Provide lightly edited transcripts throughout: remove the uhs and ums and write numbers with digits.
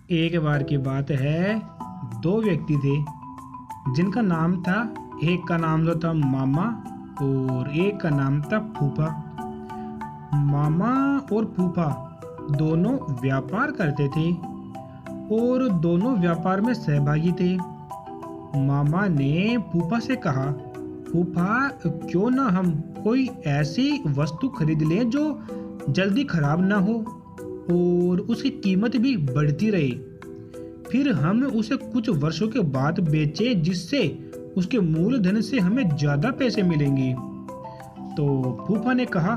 एक बार की बात है, दो व्यक्ति थे जिनका नाम था, एक का नाम तो था मामा और एक का नाम था फूफा। मामा और फूफा दोनों व्यापार करते थे और दोनों व्यापार में सहभागी थे। मामा ने फूफा से कहा, फूफा क्यों ना हम कोई ऐसी वस्तु खरीद लें जो जल्दी खराब ना हो और उसकी कीमत भी बढ़ती रहे, फिर हम उसे कुछ वर्षों के बाद बेचें जिससे उसके मूलधन से हमें ज्यादा पैसे मिलेंगे। तो फूफा ने कहा,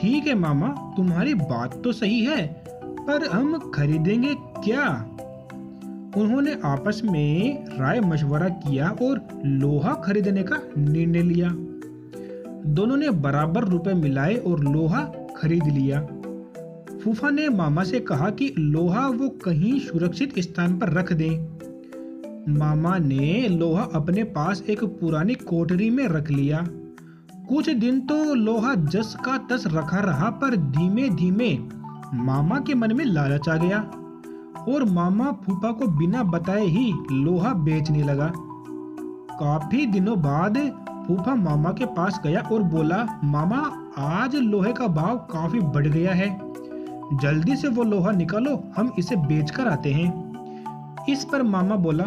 ठीक है मामा, तुम्हारी बात तो सही है, पर हम खरीदेंगे क्या? उन्होंने आपस में राय मशवरा किया और लोहा खरीदने का निर्णय लिया। दोनों ने बराबर रुपए मिलाए और लोहा खरीद लिया। फूफा ने मामा से कहा कि लोहा वो कहीं सुरक्षित स्थान पर रख दें। मामा ने लोहा अपने पास एक पुरानी कोठरी में रख लिया। कुछ दिन तो लोहा जस का तस रखा रहा, पर धीमे धीमे मामा के मन में लालच आ गया और मामा फूफा को बिना बताए ही लोहा बेचने लगा। काफी दिनों बाद फूफा मामा के पास गया और बोला, मामा आज लोहे का भाव काफी बढ़ गया है, जल्दी से वो लोहा निकालो, हम इसे बेचकर आते हैं। इस पर मामा बोला,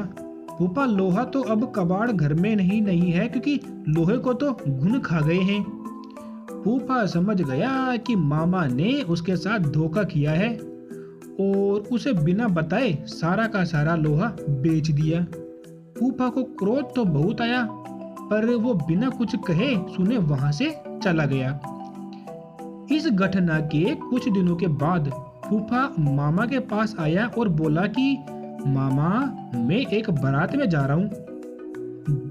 फूफा लोहा तो अब कबाड़ घर में नहीं है क्योंकि लोहे को तो घुन खा गए हैं। फूफा समझ गया कि मामा ने उसके साथ धोखा किया है और उसे बिना बताए सारा का सारा लोहा बेच दिया। फूफा को क्रोध तो बहुत आया, पर वो बिना कुछ कहे सुने वहां से चला गया। इस घटना के कुछ दिनों के बाद फूफा मामा के पास आया और बोला कि मामा, मैं एक बारात में जा रहा हूँ,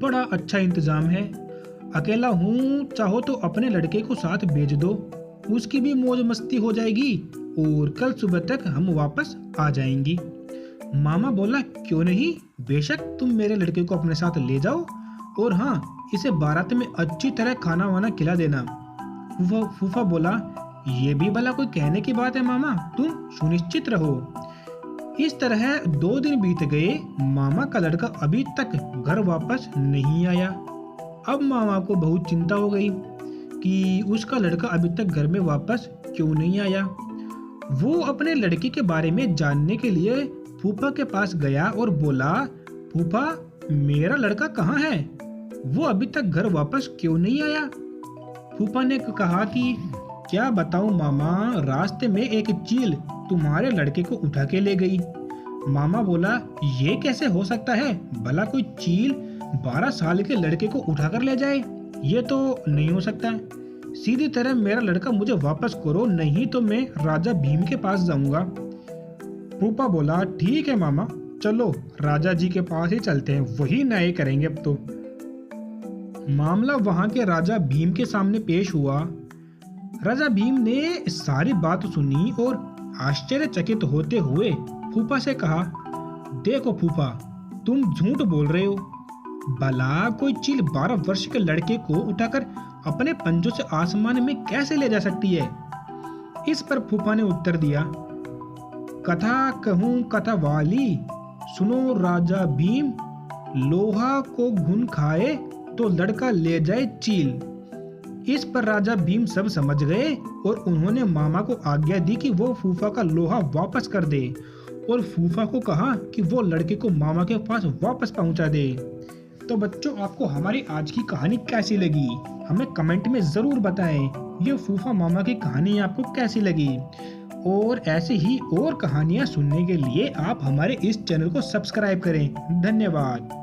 बड़ा अच्छा इंतजाम है, अकेला हूँ, चाहो तो अपने लड़के को साथ भेज दो, उसकी भी मौज मस्ती हो जाएगी और कल सुबह तक हम वापस आ जाएंगी। मामा बोला, क्यों नहीं, बेशक तुम मेरे लड़के को अपने साथ ले जाओ और हाँ, इसे बारात में अच्छी तरह खाना वाना खिला देना। फूफा बोला, ये भी भला कोई कहने की बात है मामा, तुम सुनिश्चित रहो। इस तरह 2 दिन बीत गए, मामा का लड़का अभी तक घर वापस नहीं आया। अब मामा को बहुत चिंता हो गई कि उसका लड़का अभी तक घर में वापस क्यों नहीं आया। वो अपने लड़के के बारे में जानने के लिए फूफा के पास गया और बोला, फूफा मेरा लड़का कहाँ है, वो अभी तक घर वापस क्यों नहीं आया? फूफा ने कहा कि क्या बताऊं मामा, रास्ते में एक चील तुम्हारे लड़के को उठा के ले गई। मामा बोला, ये कैसे हो सकता है, भला कोई चील 12 साल के लड़के को उठा कर ले जाए, ये तो नहीं हो सकता। सीधी तरह मेरा लड़का मुझे वापस करो, नहीं तो मैं राजा भीम के पास जाऊंगा। फूफा बोला, ठीक है मामा, चलो राजा जी के पास ही चलते हैं, वही न्याय करेंगे अब तो। मामला वहां के राजा भीम के सामने पेश हुआ। राजा भीम ने सारी बात सुनी और आश्चर्यचकित होते हुए फूफा से कहा, देखो फूफा, तुम झूठ बोल रहे हो, भला कोई चील 12 वर्ष के लड़के को उठाकर अपने पंजों से आसमान में कैसे ले जा सकती है? इस पर फूफा ने उत्तर दिया, कथा कहूँ कथा वाली, सुनो राजा भीम, लोहा को घुन खाए तो लड़का ले जाए चील। इस पर राजा भीम सब समझ गए और उन्होंने मामा को आज्ञा दी कि वो फूफा का लोहा वापस कर दे और फूफा को कहा कि वो लड़के को मामा के पास वापस पहुंचा दे। तो बच्चों, आपको हमारी आज की कहानी कैसी लगी, हमें कमेंट में जरूर बताएं। ये फूफा मामा की कहानी आपको कैसी लगी, और ऐसे ही और कहानियां सुनने के लिए आप हमारे इस चैनल को सब्सक्राइब करें। धन्यवाद।